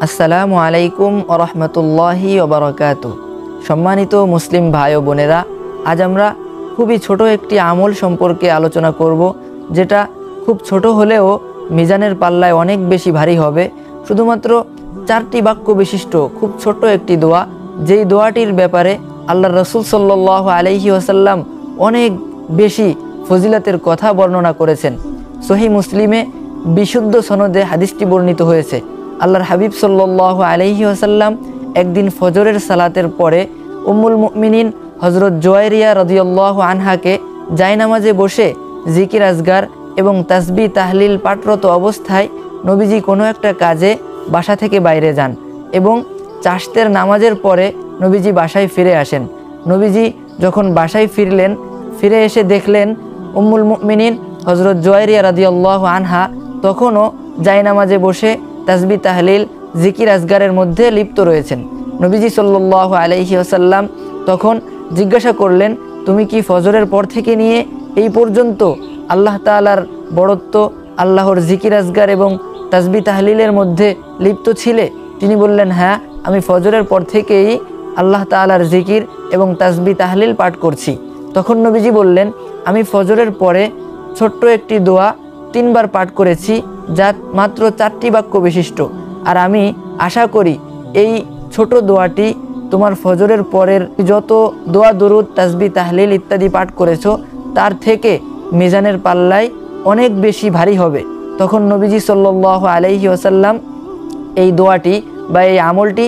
আসসালামু আলাইকুম ওয়া রাহমাতুল্লাহি ওয়া বারাকাতুহু। সম্মানিত মুসলিম ভাই ও বোনেরা, আজ আমরা খুবই ছোট একটি আমল সম্পর্কে আলোচনা করব, যেটা খুব ছোট হলেও মিজানের পাল্লায় অনেক বেশি ভারী হবে। শুধুমাত্র 4টি বাক্য বিশিষ্ট খুব ছোট একটি দোয়া, যেই দোয়াটির ব্যাপারে আল্লাহর রাসূল সাল্লাল্লাহু আলাইহি ওয়াসাল্লাম অনেক বেশি ফজিলতের কথা বর্ণনা করেছেন। সহিহ মুসলিমে বিশুদ্ধ সনদে হাদিসটি বর্ণিত হয়েছে। আল্লাহর হাবিব সাল্লাল্লাহু আলাইহি ওয়াসাল্লাম একদিন ফজরের সালাতের পরে উম্মুল মুমিনিন হযরত জুয়াইরিয়া রাদিয়াল্লাহু আনহাকে জায়নামাজে বসে জিকির আজগার এবং তাসবিহ তাহলিল পাঠরত অবস্থায় নবীজি কোনো একটা কাজে বাসা থেকে বাইরে যান এবং চাশতের নামাজের পরে নবীজি বাসায় ফিরে আসেন। নবীজি যখন বাসায় ফিরলেন, ফিরে এসে দেখলেন উম্মুল মুমিনিন হযরত জুয়াইরিয়া রাদিয়াল্লাহু আনহা তখনও জায়নামাজে বসে তাসবিহ তাহলিল জিকির আজগারের মধ্যে লিপ্ত রয়েছেন। নবীজি সাল্লাল্লাহু আলাইহি ওয়াসাল্লাম তখন জিজ্ঞাসা করলেন, তুমি কি ফজরের পর থেকে নিয়ে এই পর্যন্ত আল্লাহ তাআলার বড়ত্ব, আল্লাহর জিকির আজগার এবং তাসবিহ তাহলিলের মধ্যে লিপ্ত ছিলে? তিনি বললেন, হ্যাঁ, আমি ফজরের পর থেকেই আল্লাহ তাআলার জিকির এবং তাসবিহ তাহলিল পাঠ করছি। তখন নবীজি বললেন, আমি ফজরের পরে ছোট্ট একটি দোয়া 3 বার পাঠ করেছি, যা মাত্র 4টি বাক্য বিশিষ্ট। আর আমি আশা করি এই ছোট দোয়াটি তোমার ফজরের পরের যত দোয়া দরুদ তাসবিহ তাহলিল ইত্যাদি পাঠ করেছো তার থেকে মিজানের পাল্লায় অনেক বেশি ভারী হবে। তখন নবীজি সাল্লাল্লাহু আলাইহি ওয়াসাল্লাম এই দোয়াটি বা এই আমলটি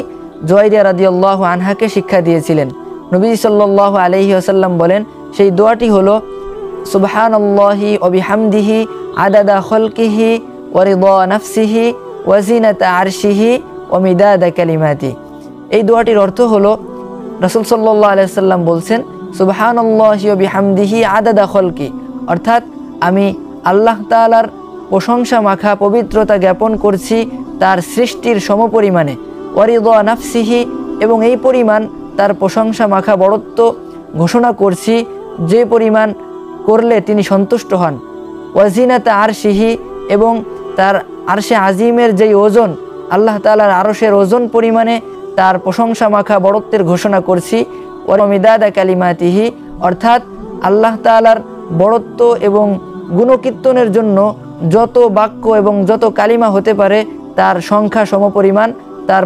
জুয়াইরিয়া রাদিয়াল্লাহু আনহাকে শিক্ষা দিয়েছিলেন। নবীজি সাল্লাল্লাহু আলাইহি ওয়াসাল্লাম বলেন, সেই দোয়াটি হলো সুবহানাল্লাহি ওয়া বিহামদিহি আদাদা খালকিহি ওয়া রিদা নাফসিহি ওয়া জিনাতা আরশিহি ওয়া মিদাদা কালিমাতি। এই দোয়াটির অর্থ হলো, রাসূল সাল্লাল্লাহু আলাইহি ওয়াসাল্লাম বলছেন, সুবহানাল্লাহি ওয়া বিহামদিহি আদাদা খালকি, অর্থাৎ আমি আল্লাহ তাআলার প্রশংসা মাখা পবিত্রতা জ্ঞাপন করছি তার সৃষ্টির সমপরিমাণে, ওয়া রিদা নাফসিহি, এবং এই পরিমাণ তার প্রশংসা মাখা বড়ত্ব ঘোষণা করছি যে পরিমাণ করলে তিনি সন্তুষ্ট হন, ওয়াজিনাতা আরশিহি, এবং তার আরশে আজিমের যেই ওজন, আল্লাহ তাআলার আরশের ওজন পরিমাণে তার প্রশংসা মাখা বড়ত্বের ঘোষণা করছি, ওয়া মিদাদা কালিমাতিহি, অর্থাৎ আল্লাহ তাআলার বড়ত্ব এবং গুণকীর্তনের জন্য যত বাক্য এবং যত কালিমা হতে পারে তার সংখ্যা সমপরিমাণ তার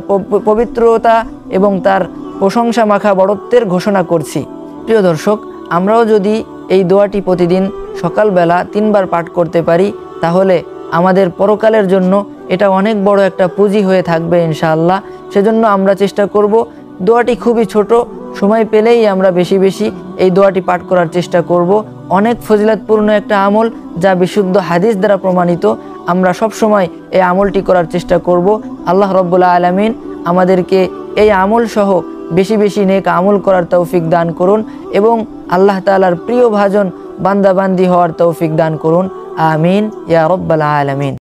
পবিত্রতা এবং তার প্রশংসা মাখা বড়ত্বের ঘোষণা করছি। প্রিয় দর্শক, আমরাও যদি এই দোয়াটি প্রতিদিন সকালবেলা 3 বার পাঠ করতে পারি, তাহলে আমাদের পরকালের জন্য এটা অনেক বড় একটা পুঁজি হয়ে থাকবে ইনশাআল্লাহ। সেজন্য আমরা চেষ্টা করব, দোয়াটি খুবই ছোট, সময় পেলেই আমরা বেশি বেশি এই দোয়াটি পাঠ করার চেষ্টা করব। অনেক ফজিলতপূর্ণ একটা আমল, যা বিশুদ্ধ হাদিস দ্বারা প্রমাণিত। আমরা সব সময় এই আমলটি করার চেষ্টা করব। আল্লাহ রাব্বুল আলামিন আমাদেরকে এই আমল সহ বেশি বেশি নেক আমল করার তৌফিক দান করুন এবং আল্লাহ তাআলার প্রিয় ভাজন বান্দাবান্দি হওয়ার তৌফিক দান করুন। আমিন ইয়া রাব্বাল আলামিন।